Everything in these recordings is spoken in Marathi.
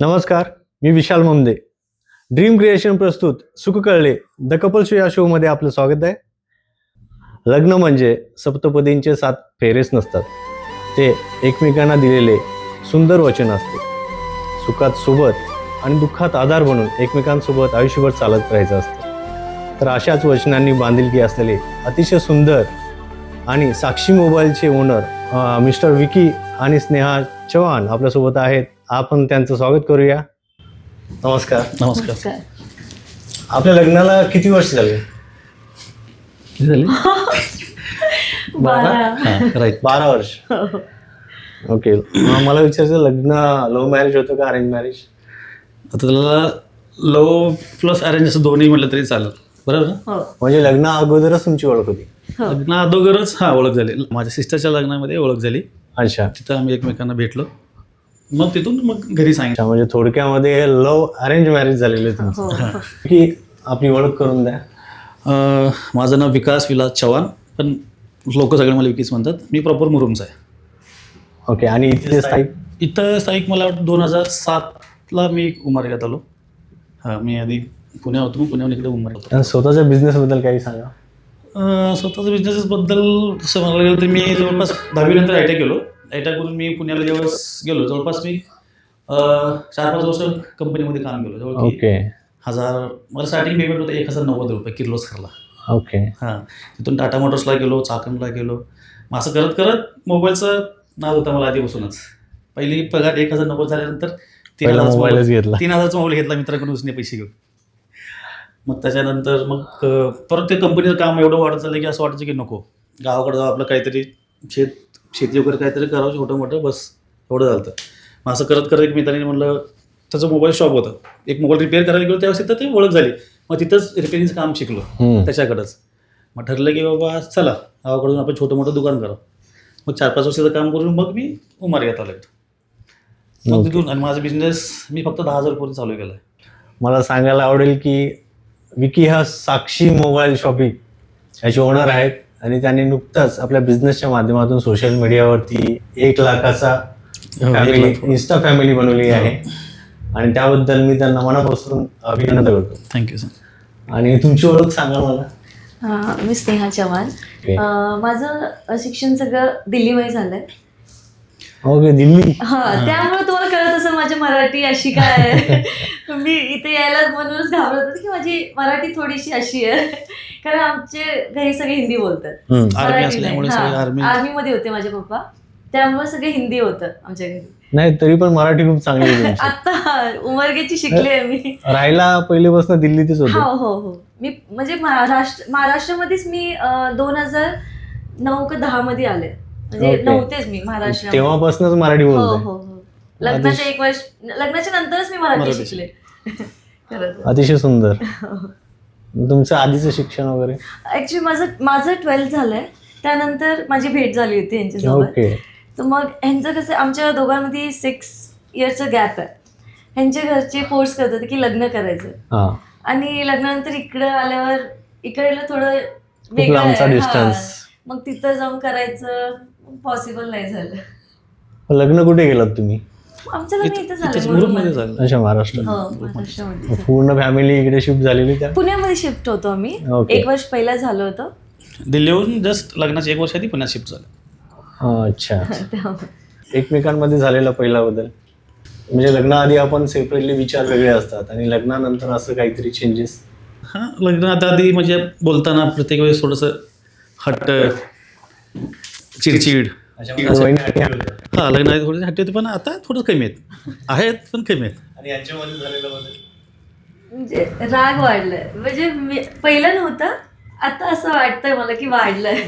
नमस्कार, मी विशाल ममदे. ड्रीम क्रिएशन प्रस्तुत सुख कळले द कपल शो या शोमध्ये आपलं स्वागत आहे. लग्न म्हणजे सप्तपदींचे 7 फेरेच नसतात, ते एकमेकांना दिलेले सुंदर वचन असते. सुखात सोबत आणि दुःखात आधार बनून एकमेकांसोबत आयुष्यभर चालत राहायचं असतं. तर अशाच वचनांनी बांधिलकी असलेले अतिशय सुंदर आणि साक्षी मोबाईलचे ओनर मिस्टर विकी आणि स्नेहा चव्हाण आपल्यासोबत आहेत. आपण त्यांचं स्वागत करूया. नमस्कार. नमस्कार. आपल्या लग्नाला किती वर्ष झाले? किती झाली? 12 वर्ष. ओके. मला विचारायचं, लग्न लव्ह मॅरेज होतं का अरेंज मॅरेज? आता त्याला लव्ह प्लस अरेंज असं दोन्ही म्हटलं तरी चालेल, बरोबर ना? म्हणजे लग्ना अगोदरच तुमची ओळख होती? लग्न अगोदरच ओळख झाली. माझ्या सिस्टरच्या लग्नामध्ये ओळख झाली. अच्छा. तिथं आम्ही एकमेकांना भेटलो, मग तिथून मग घरी सांगितलं. म्हणजे थोडक्यामध्ये लव्ह अरेंज मॅरेज झालेलं आहे तुमचं. की आपली ओळख करून द्या. माझं नाव विकास विलास चव्हाण, पण लोक सगळे मला विकीच म्हणतात. मी प्रॉपर मुरुमचा आहे. ओके. आणि इथे स्थायिक? इथं स्थायिक मला वाटतं 2007ला मी उमरग्यात आलो. मी आधी पुण्यात होतो, पुण्याहून इकडे उमरग्यात होतो. स्वतःच्या बिझनेसबद्दल काही सांगा. स्वतःच्या बिझनेसबद्दल तसं म्हणायला गेलं तर मी जवळपास 10वी नंतर आय टी केलो. आय टी करून मी पुण्याला जेव्हा गेलो, जवळपास मी 4-5 वर्ष कंपनीमध्ये काम केलं. जवळ ओके. मला स्टार्टिंग पेमेंट होतं 1090 रुपये किर्लोस्करला. ओके. तिथून टाटा मोटर्सला गेलो, चाकणला गेलो. मग असं करत करत मोबाईलचं नाद होता मला आधीपासूनच. पहिली पगार 1090 झाल्यानंतर 3000 मोबाईलच घेतला. 3000चा मोबाईल घेतला मित्राकडून उसने पैसे घेऊन. मग त्याच्यानंतर मग परत ते कंपनीचं काम एवढं वाढत चाललं की असं वाटायचं की नको, गावाकडे जाऊ, आपलं काहीतरी शेती वगैरे काहीतरी करावं छोटं मोठं, बस एवढं झालं. मग असं करत करत एक मित्राने म्हणलं, त्याचं मोबाईल शॉप होतं, एक मोबाईल रिपेअर करायला गेलो, त्यावेळेस तिथं ते ओळख झाली. मग तिथंच रिपेअरिंगचं काम शिकलो त्याच्याकडंच. मग ठरलं की बाबा चला गावाकडून आपण छोटं मोठं दुकान करावं. मग 4-5 वर्षाचं काम करून मग मी उमरग्यात आलो. मग तिथून आणि माझा बिझनेस मी फक्त 10,000 रुपये चालू केला आहे. मला सांगायला आवडेल की विकी हा साक्षी मोबाईल शॉपिंग याचे ओनर आहेत आणि त्यांनी नुकताच आपल्या बिझनेसच्या माध्यमातून सोशल मीडियावरती 1 लाखाचा फॅमिली इन्स्टा फॅमिली बनवली आहे. आणि त्याबद्दल मी त्यांना मनापासून अभिनंदन करतो. Thank you sir. आणि तुमची ओळख सांगा मला. मी स्नेहा चव्हाण. माझं शिक्षण सगळं दिल्लीमध्ये झालंय. ओके. दिल्ली. त्यामुळे तुम्हाला कळत असेल माझी मराठी अशी काय आहे. मी इथे यायला म्हणूनच घाबरत होते की माझी मराठी थोडीशी अशी आहे, कारण आमचे घरी सगळे हिंदी बोलतात. आर्मीमध्ये होते माझे पप्पा, त्यामुळे सगळे हिंदी होतं आमच्या घरी. नाही, तरी पण मराठी खूप चांगली आहे. आता उमरग्याची शिकले मी. राहायला पहिलेपासून दिल्लीतच होते? हो. मी म्हणजे महाराष्ट्रामध्येच मी 2009 का 10 मध्ये आले. म्हणजे नव्हतेच मी महाराष्ट्रात. तेव्हापासूनच मराठी बोलते? हो. लग्नाच्या 1 वर्ष, लग्नाच्या नंतरच मी मराठी शिकले. अतिशय सुंदर. तुमचं आधीचं शिक्षण वगैरे? ऍक्च्युली माझं 12th झालंय. त्यानंतर माझी भेट झाली होती यांच्यासोबत. तर मग ह्यांचं कसं, आमच्या दोघांमध्ये 6 इयर्सचं गॅप आहे. ह्यांच्या घरचे फोर्स करत होते की लग्न करायचं. आणि लग्नानंतर इकडं आल्यावर इकडलं थोडं वेगळं डिस्टन्स, मग तिथं जाऊन करायचं पॉसिबल नाही झालं. लग्न कुठे गेलात तुम्ही? आमचं लग्न इथं झालं. अच्छा, महाराष्ट्रात. पूर्ण फॅमिली इकडे शिफ्ट झालेली? त्या पुण्यामध्ये शिफ्ट होतो आम्ही. 1 वर्ष पहिला झालं होतं. दिल्लीहून जस्ट लग्नाच्या 1 वर्ष आधी पुण्यात शिफ्ट झालं. अच्छा. एकमेकांमध्ये झालेला पहिला बदल म्हणजे लग्नाआधी आपण सेपरेटली विचार वेगळे असतात आणि लग्नानंतर असं काहीतरी चेंजेस? लग्नात आधी म्हणजे बोलताना प्रत्येक वेळेस थोडंसं हट्ट, चिडचिड. लग्नात थोडे हट्टी होते, पण आता थोडं कमी आहेत पण कमी आहेत. आणि यांच्यामध्ये झालेला बदल म्हणजे राग वाढलाय. म्हणजे पहिलं नव्हतं, आता असं वाटतंय मला की वाढलंय.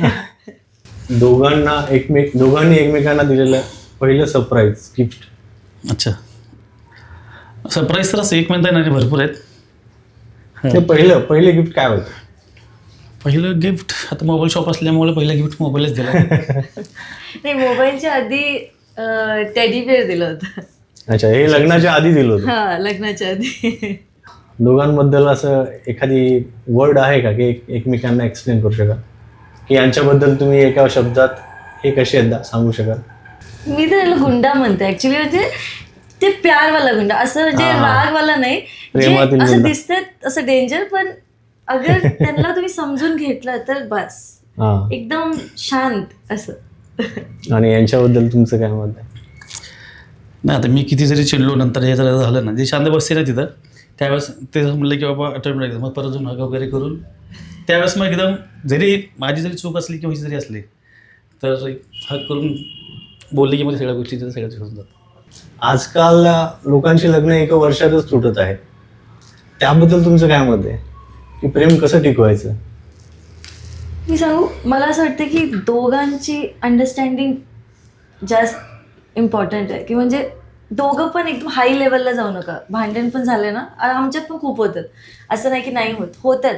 दोघांनी एकमेकांना दिलेलं पहिलं सरप्राईज गिफ्ट? अच्छा, सरप्राईज तर असं एक म्हणता येणार भरपूर आहेत. ते पहिले गिफ्ट काय होतं? पहिलं गिफ्ट आता मोबाईल शॉप असल्यामुळे पहिलं गिफ्ट मोबाईलच दिला. नाही, मोबाईलच्या आधी टेडी बेअर दिलं होतं. अच्छा, हे लग्नाच्या आधी दिलं होतं? लग्नाच्या आधी. दोघांबद्दल असं एखादी वर्ड आहे का की एकमेकांना एक्सप्लेन करू शकाल, की यांच्याबद्दल तुम्ही एका शब्दात हे कसे सांगू शकाल? मी तर याला गुंडा म्हणते ऍक्च्युली. म्हणजे ते प्यारवाला गुंड, असं म्हणजे हा. रागवाला नाही, जे प्रेमातील असं गुंड. दिसतंय असं डेंजर, पण अगर त्यांना तुम्ही समजून घेतलं तर बस हा. एकदम शांत असं. आणि यांच्याबद्दल तुमचं काय मत आहे? नाही आता मी किती जरी चिडलो नंतर हे जर झालं ना, जे शांत बसते ना तिथं, त्यावेळेस ते म्हणलं की बाबा अटेम्प्ट एकदा, मग परत जाऊन हग वगैरे करून त्यावेळेस मग एकदम जरी माझी जरी चूक असली किंवा हिची जरी असली तर हग करून बोलले की मग सगळ्या गोष्टी तिथं सगळ्या होऊन जातात. आजकाल लोकांची लग्न एका वर्षातच तुटत आहे, त्याबद्दल तुमचं काय मत आहे की प्रेम कसं टिकवायचं? मी सांगू, मला असं वाटतं की दोघांची अंडरस्टँडिंग जास्त इम्पॉर्टंट आहे, की म्हणजे दोघं पण एकदम हाय लेवलला जाऊ नका. भांडण पण झाले ना, आमच्यात पण खूप होतात, असं नाही की नाही होतात,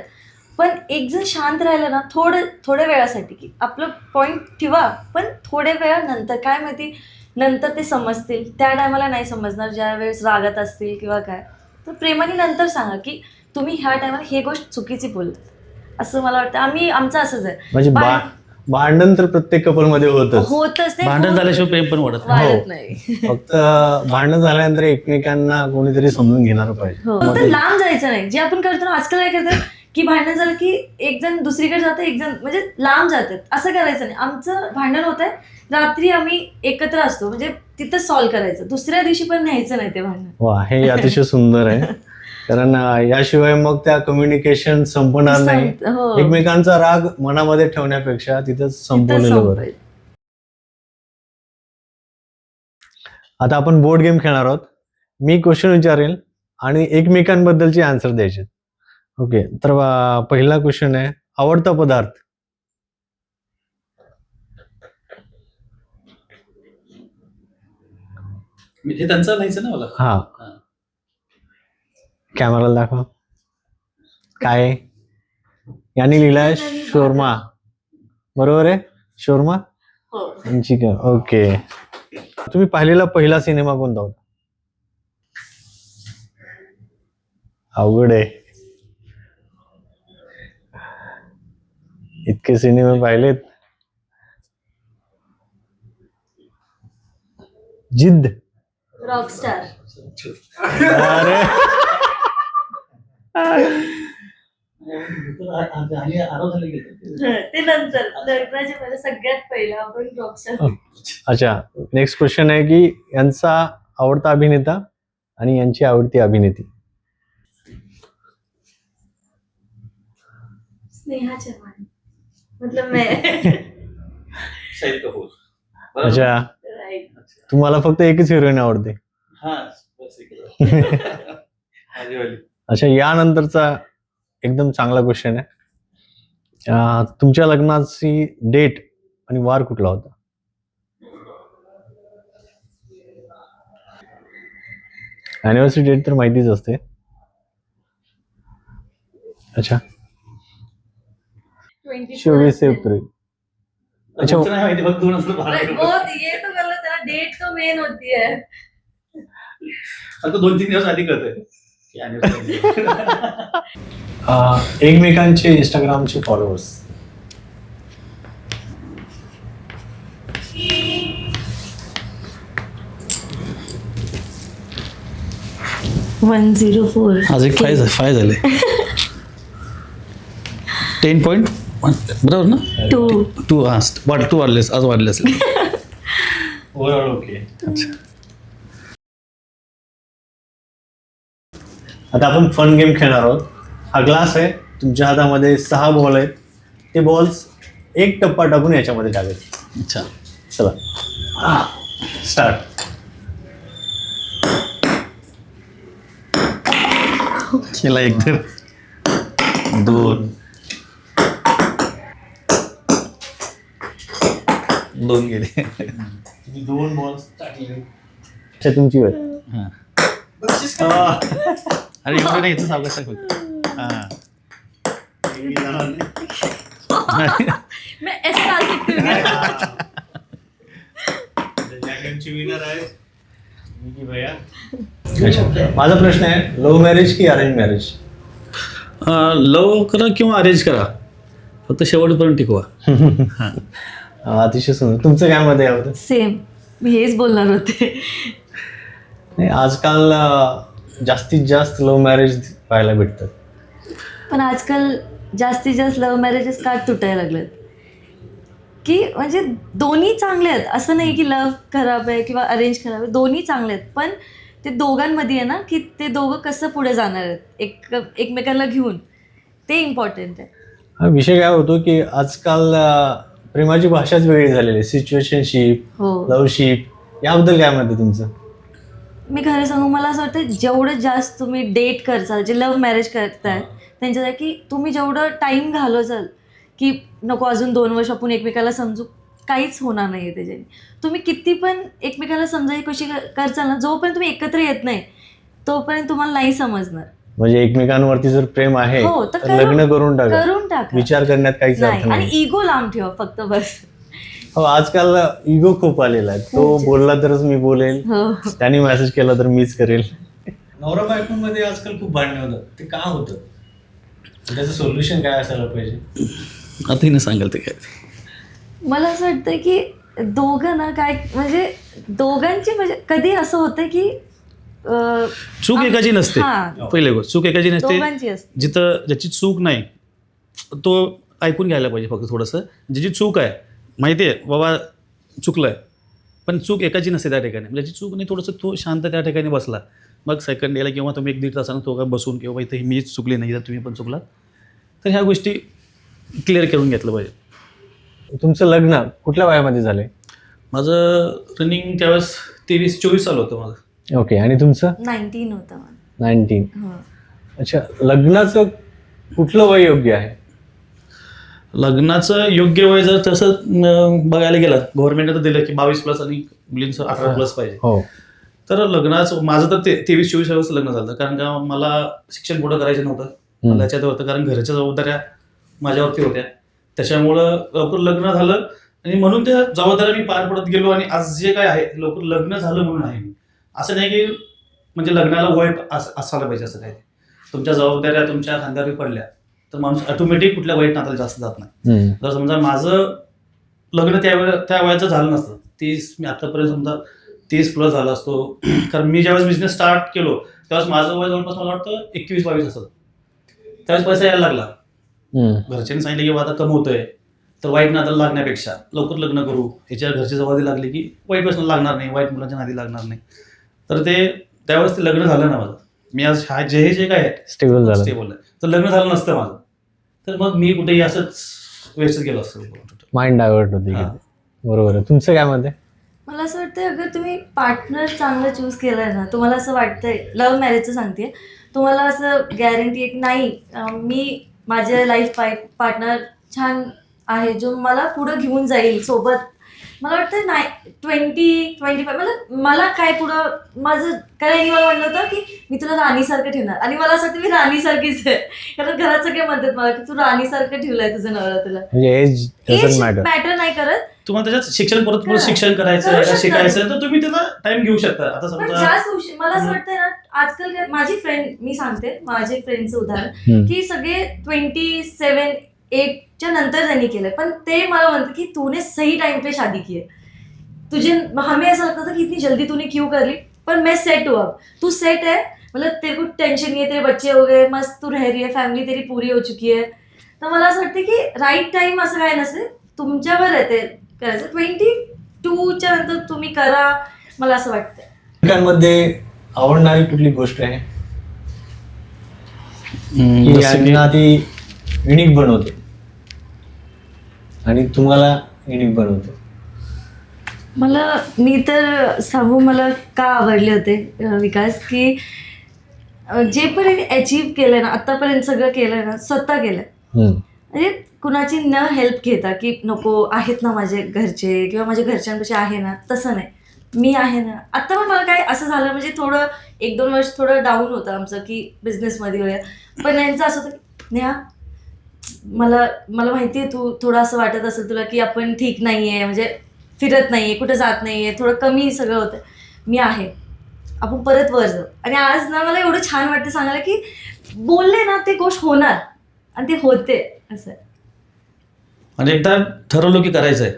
पण एक जण शांत राहिलं ना थोड्या वेळासाठी, की आपलं पॉईंट ठेवा, पण थोड्या वेळानंतर काय माहिती नंतर ते समजतील, त्या टायमाला नाही समजणार, ज्या वेळेस रागात असतील किंवा काय, तर प्रेमाने नंतर सांगा की तुम्ही ह्या टायमाला हे गोष्ट चुकीची बोलतात, असं मला वाटतं. आमचं असंच आहे. म्हणजे भांडण तर प्रत्येक कपलमध्ये होतच ते भांडण झाल्याशिवाय प्रेम पण वाढत नाही. वाढत हो. नाही. फक्त भांडण झाल्यानंतर एकमेकांना कोणीतरी समजून घेणार पाहिजे. हो, फक्त लांब जायचं नाही. जे आपण करतो ना आजकाल, काय करतात की भांडण झालं की एक जण दुसरीकडे जातं, एक जण म्हणजे लांब जातात, असं करायचं नाही. आमचं भांडण होत आहे, रात्री आम्ही एकत्र असतो, म्हणजे तिथं सॉल्व्ह करायचं, दुसऱ्या दिवशी पण न्यायचं नाही ते भांडण. वा, हे अतिशय सुंदर आहे. कारण याशिवाय मग त्या कम्युनिकेशन संपणार नाही. हो. एकमेकांचा राग मनामध्ये ठेवण्यापेक्षा तिथंच तिथं संपवलेलं बरं. संपवायचं. आता आपण बोर्ड गेम खेळणार आहोत. मी क्वेश्चन विचारेल आणि एकमेकांबद्दलची आन्सर द्यायचे. ओके, तर पहिला क्वेश्चन आहे, आवडता पदार्थ? हे त्यांचं लिहायचं ना मला. हा, हा. कॅमेराला दाखवा. काय आहे? यांनी लिहिलाय शोरमा, बरोबर आहे? शोरमा हो. चिकन. ओके, तुम्ही पाहिलेला पहिला सिनेमा कोणता होता? अवघड आहे, इतके सिनेमे पाहिलेत. जिद्द. रॉकस्टार. अरे ते नंतर लग्नाच्या पहिले सगळ्यात पहिलं आपण रॉकस्टार. अच्छा, नेक्स्ट क्वेश्चन आहे की यांचा आवडता अभिनेता आणि यांची आवडती अभिनेत्री? स्नेहा चव्हाण, मतलब मैं. शाहिद कपूर. अच्छा, राईट. तुम्हाला फक्त एकच हिरोईन आवडते? हा, बस एकच. आजीवाली. अच्छा, यानंतरचा एकदम चांगला क्वेश्चन आहे. तुमच्या लग्नाची डेट आणि वार कुठला होता? अॅनिव्हर्सरी डेट तर माहितीच असते. अच्छा, 24 एप्रिल. अच्छा, तुमचं नाही माहिती, फक्त 2012. बहुत ये तो गलत है ना, डेट तो मेन होती है. फक्त 2-3 दिवस आधी कळतंय की anniversary. एकमेकांचे इंस्टाग्रामचे फॉलोअर्स? वन 104. आज एक 5 झाले. 10.1 बरोबर ना? 2 वाढले, आज वाढले असेल. Overall okay. अच्छा, आता आपण फन गेम खेळणार आहोत. हा ग्लास आहे, तुमच्या हातामध्ये 6 बॉल आहेत. ते बॉल्स एक टप्पा टाकून याच्यामध्ये टाकायचे. अच्छा, चला स्टार्ट. केला एक तर 2 गेले. तुम्ही 2 बॉल्स टाकले. अच्छा, तुमची वेळ. हा. अरे एवढं नाही, सावकाश टाक फक्त. हा. मैं ऐसे डाल सकती हूँ क्या? अच्छा, माझा प्रश्न आहे, लव्ह मॅरेज की अरेंज मॅरेज? लव करा किंवा अरेंज करा, फक्त शेवटपर्यंत टिकवा. अतिशय सुंदर. तुमचं काय मत आहे यावर? सेम, मी हेच बोलणार होते. नाही, आजकाल जास्तीत जास्त लव्ह मॅरेज पाहायला भेटतात. पण आजकाल जास्तीत जास्त लव्ह मॅरेजेस का तुटायला लागलेत, की म्हणजे दोन्ही चांगले आहेत, असं नाही की लव्ह खराब आहे किंवा अरेंज खराब आहे, दोन्ही चांगले आहेत, पण ते दोघांमध्ये आहे ना, की ते दोघं कसं पुढे जाणार आहेत एकमेकांना घेऊन, ते इम्पॉर्टंट आहे. हा विषय काय होतो की आजकाल प्रेमाची भाषाच वेगळी झालेली आहे. सिच्युएशनशिप, हो, लव्हशिप, याबद्दल काय म्हणते तुमचं? मी खरं सांगू, मला असं वाटतं जेवढं जास्त तुम्ही डेट करसाल, जे लव्ह मॅरेज करताय त्यांच्यासाठी तुम्ही जेवढं टाईम घालवसाल, की नको अजून 2 वर्ष आपण एकमेकाला समजू, काहीच होणार नाही आहे त्याच्याने. तुम्ही किती पण एकमेकाला समजायची कशी करचाल ना, जोपर्यंत तुम्ही एकत्र येत नाही तोपर्यंत तुम्हाला नाही समजणार. म्हणजे एकमेकांवरती जर प्रेम आहे हो, तर तर लग्न करून टाका. करून टाका, विचार करण्यात काहीच अर्थ नाही, आणि नाही. इगो लांब ठेवा फक्त, बस. हो, आजकाल इगो खूप आलेला आहे. तो बोलला तरच मी बोलेल, हो, त्याने मेसेज केला तर मीच करेल. नवरा बायकोमध्ये आजकाल खूप भांडणं होतात. ते का होतं? त्याचं सोल्युशन काय असायला पाहिजे? आता हिने सांगाल ते काय. मला असं वाटतं की दोघं ना, काय म्हणजे दोघांची म्हणजे कधी असं होतं की चूक एकाची नसते. हां, पहिले गोष्ट, चूक एकाची नसते. दोघांची असते. जिथं ज्याची चूक नाही तो ऐकून घ्यायला पाहिजे फक्त थोडंसं. ज्याची चूक आहे माहिती आहे बाबा चुकलं आहे, पण चूक एकाची नसते त्या ठिकाणी. ज्याची चूक नाही थोडंसं तो शांत त्या ठिकाणी बसला, मग सेकंड डेला किंवा तुम्ही 1-1.5 तासानं तो बसून किंवा इथे मीच चुकली नाही तर तुम्ही पण चुकला, तर ह्या गोष्टी क्लिअर करून घेतलं पाहिजे. तुमचं लग्न कुठल्या वयामध्ये झालंय? माझं रनिंग त्यावेळेस 23-24 चालू होतं माझं. ओके. आणि तुमचं? 19 होतं मला. 19. हो. अच्छा, लग्नाचं कुठलं वय योग्य आहे? लग्नाचं योग्य वय जर तसं बघायला गेलं, गव्हर्नमेंटने तर दिलं की 22+ आणि मुलींचं 18+ पाहिजे. हो. तर लग्नाचं माझं तर 23-24 वर्ष लग्न झालं, कारण का मला शिक्षण पुढं करायचं नव्हतं. मला याच्यात होतं कारण घरच्या जबाबदाऱ्या माझ्यावरती होत्या, त्याच्यामुळं लवकर लग्न झालं आणि म्हणून त्या जबाबदाऱ्या मी पार पडत गेलो. आणि आज जे काय आहे लवकर लग्न झालं म्हणून आहे. असं नाही की म्हणजे लग्नाला वय असायला पाहिजे असं काय. तुमच्या जबाबदाऱ्या तुमच्या खांद्यावर पडल्या तर माणूस ऑटोमॅटिक कुठल्या वाईट नात्याला जास्त जात नाही. जर समजा माझं लग्न त्या वयाचं झालं नसतं, 30 मी आतापर्यंत समजा 30+ झाला असतो, कारण मी ज्यावेळेस बिझनेस स्टार्ट केलो त्यावेळेस माझं वय जवळपास मला वाटतं 21-22 असतं. त्यावेळेस पैसा यायला लागला. घरच्यांनी सांगितलं की आता कमवतोय तर वाईट नादाला लागण्यापेक्षा लवकर लग्न करू, ह्याच्या घरची जबाबदारी लागली की वाईट व्यसनाला लागणार नाही, वाईट मुलांच्या नादी लागणार नाही. तर ते त्यावेळेस ते लग्न झालं ना माझं. मी आज जे काय आहे स्टेबल झालं. स्टेबल आहे, तर लग्न झालं नसतं माझं तर मग मी कुठेही असंच वेस्टच गेलो असतो. माइंड डायव्हर्ट होते. हां. बरोबर आहे. तुमचं काय मत आहे? मला असं वाटतं अगर तुम्ही पार्टनर चांगलं चूज केलंय ना, तुम्हाला असं वाटतंय, लव्ह मॅरेजचं सांगते, तुम्हाला असं गॅरंटी एक नाही मी माझ्या लाईफ पार्टनर छान आहे जो मला पुढं घेऊन जाईल सोबत. मला वाटतं नाही 20-25 मला काय पुढं माझं कारण मला वाटलं होतं की मी तुला राणीसारखं ठेवणार, आणि मला असं वाटतं मी राणीसारखीच आहे, कारण घरात सगळे म्हणतात मला की तू राणीसारखं ठेवलंय तुझं नवरा तुला. म्हणजे एज डझंट मॅटर. मॅटर नाही करत. तुम्हाला त्याच्यात शिक्षण परत शिक्षण करायचं करू आहे, शकता. शिकायचं आहे, तर तुम्ही त्याला टाइम घेऊ शकता. आता पण समजा जास्त मला असं वाटतं ना, आजकाल माझी फ्रेंड, मी सांगते माझे फ्रेंडचं उदाहरण, की सगळे 27-8च्या नंतर त्यांनी केलंय, पण ते मला म्हणतात की तूने सही टाइम पे शादी की है, तुझे हमें ऐसा लगता था कि इतनी जल्दी तूने क्यों कर ली, पर मैं सेट हूँ अब, तू सेट है, मतलब तेरे को टेंशन नहीं है, तेरे बच्चे हो गए, मस्त तू रह रही है, फॅमिली तेरी पुरी हो चुकी है. तर मला असं वाटतं की राईट टाइम असं काय नसते, तुमच्यावर आहे ते करायचं. 22च्या नंतर तुम्ही करा, मला असं वाटतं. एकमेकांमध्ये आवडणारी कुठली गोष्ट आहे की जसं की- यांना ती युनिक बनवते आणि तुम्हाला युनिक बनवते? मी तर सांगू मला का आवडले होते विकास, की जे पण अचीव केलंय ना आतापर्यंत, सगळं केलंय ना स्वतः केलंय, म्हणजे कुणाची न हेल्प घेता की नको आहेत ना माझे घरचे किंवा माझ्या घरच्यांपाशी आहे ना, तसं नाही, मी आहे ना. आत्ता पण मला काय असं झालं, म्हणजे थोडं 1-2 वर्ष थोडं डाऊन होतं आमचं की बिझनेसमध्ये वगैरे, पण यांचं असं होतं की नेहा मला माहिती आहे तू थोडं असं वाटत असेल तुला की आपण ठीक नाही आहे, म्हणजे फिरत नाही आहे, कुठं जात नाही आहे, थोडं कमी सगळं होतं, मी आहे, आपण परत वर जाऊ. आणि आज ना मला एवढं छान वाटतं सांगायला की बोलले ना ते गोष्ट होणार आणि ते होते असं. म्हणजे एकदा ठरवलं की करायचं आहे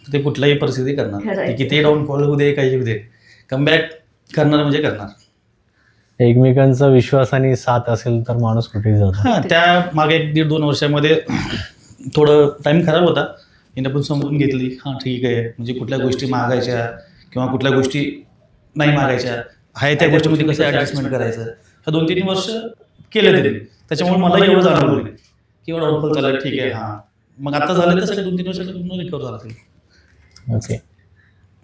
ते कुठल्याही परिस्थिती करणार, करायचं. किती डाऊन फॉल होऊ दे काही होऊ दे, कमबॅक करणार म्हणजे करणार. एकमेकांचा विश्वास आणि साथ असेल तर माणूस कुठेही जातो. हां, त्या मागे 1.5-2 वर्षामध्ये थोडं टाईम खराब होता. हिने पण समजून घेतली, हां ठीक आहे, म्हणजे कुठल्या गोष्टी मागायच्या किंवा कुठल्या गोष्टी नाही मागायच्या, आहे त्या गोष्टीमध्ये कसं ॲडजस्टमेंट करायचं, ह्या 2-3 वर्ष केलं त्यांनी. त्याच्यामुळे मला एवढं जाणवलं नाही की एवढं डाऊनफॉल झालं, ठीक आहे. हां, मग आता झालं तसं 2-3 वर्षात पूर्ण रिकवर झाला असेल. ओके.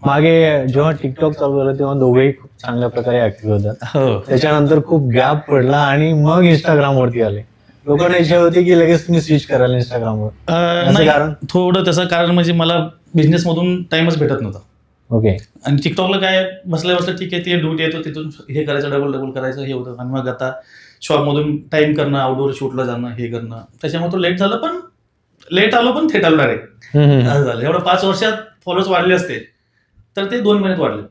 मागे जेव्हा टिकटॉक चालू झालं तेव्हा दोघेही खूप चांगल्या प्रकारे ऍक्टिव्ह होतात. हो, त्याच्यानंतर खूप गॅप पडला आणि मग इंस्टाग्राम वरती आले. लोकांना इच्छा होती की लगेच तुम्ही स्विच कराल इंस्टाग्रामवर. नाही, कारण? थोडं त्याचं कारण म्हणजे मला बिझनेसमधून टाइमच भेटत नव्हता. ओके. आणि टिकटॉकला काय बसल्या बसल्या ठीक आहे, ते ड्युटी येतो तिथून हे करायचं, डबल करायचं, हे होतं. आणि मग आता शॉपमधून टाइम करणं, आउटडोर शूटला जाणं, हे करणं, त्याच्यामुळे तो लेट झालं. पण लेट आलो पण थेट आलो डायरेक्ट असं झालं. एवढं 5 वर्षात फॉलोअर्स वाढले असते तर ते 2 महिन्यात वाढले.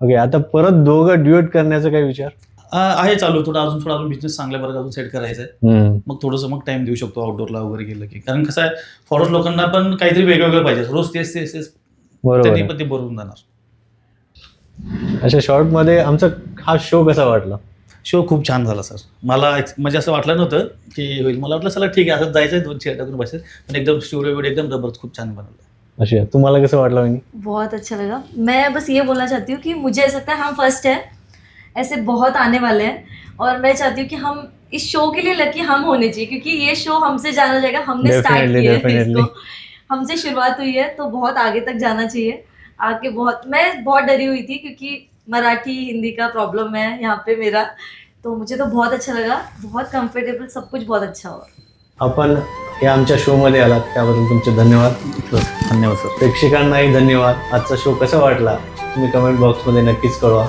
ओके. आता परत दोघं ड्युएट करण्याचा काय विचार? आहे चालू, थोडं अजून बिझनेस चांगल्या प्रकारे अजून सेट करायचं आहे. मग थोडंसं मग टाइम देऊ शकतो आउटडोरला वगैरे गेलं की. कारण कसं आहे, फॉलोअर्स लोकांना पण काहीतरी वेगवेगळं पाहिजे. रोज तेच बरोबर त्यांनी आहे. पण ते भरून जाणार. अशा शॉर्ट मध्ये आमचा हा शो कसा वाटला? शो खूप छान झाला सर. मला म्हणजे असं वाटलं नव्हतं की होईल. मला वाटलं चला ठीक आहे, असं जायचं 2 चेअर टाकून बसायचं. पण एकदम स्टुडिओ एकदम जबरदस्त, खूप छान बनवलं. अच्छा, तुम्हाला कसं वाटलं वहिनी? बहुत अच्छा लगा. मैं बस ये बोलना चाहती हूँ कि मुझे ऐसा लगता है हम फर्स्ट है, ऐसे बहुत आने वाले हैं और मैं चाहती हूँ कि हम इस शो के लिए लकी हम होने चाहिए, क्योंकि ये शो हमसे जाना जाएगा. हमने स्टार्ट Definitely, किया है definitely. इसको, हमसे शुरुआत हुई है तो बहुत आगे तक जाना चाहिए. आगे मैं बहुत डरी हुई थी क्योंकि मराठी हिंदी का प्रॉब्लम है यहाँ पे मेरा. तो मुझे तो बहुत अच्छा लगा, बहुत कंफर्टेबल, सब कुछ बहुत अच्छा हुआ. आपण या आमच्या शो मध्ये आलात त्याबद्दल तुमचे धन्यवाद. धन्यवाद सर. प्रेक्षकांनाही धन्यवाद. आजचा शो कसा वाटला तुम्ही कमेंट बॉक्समध्ये नक्कीच कळवा.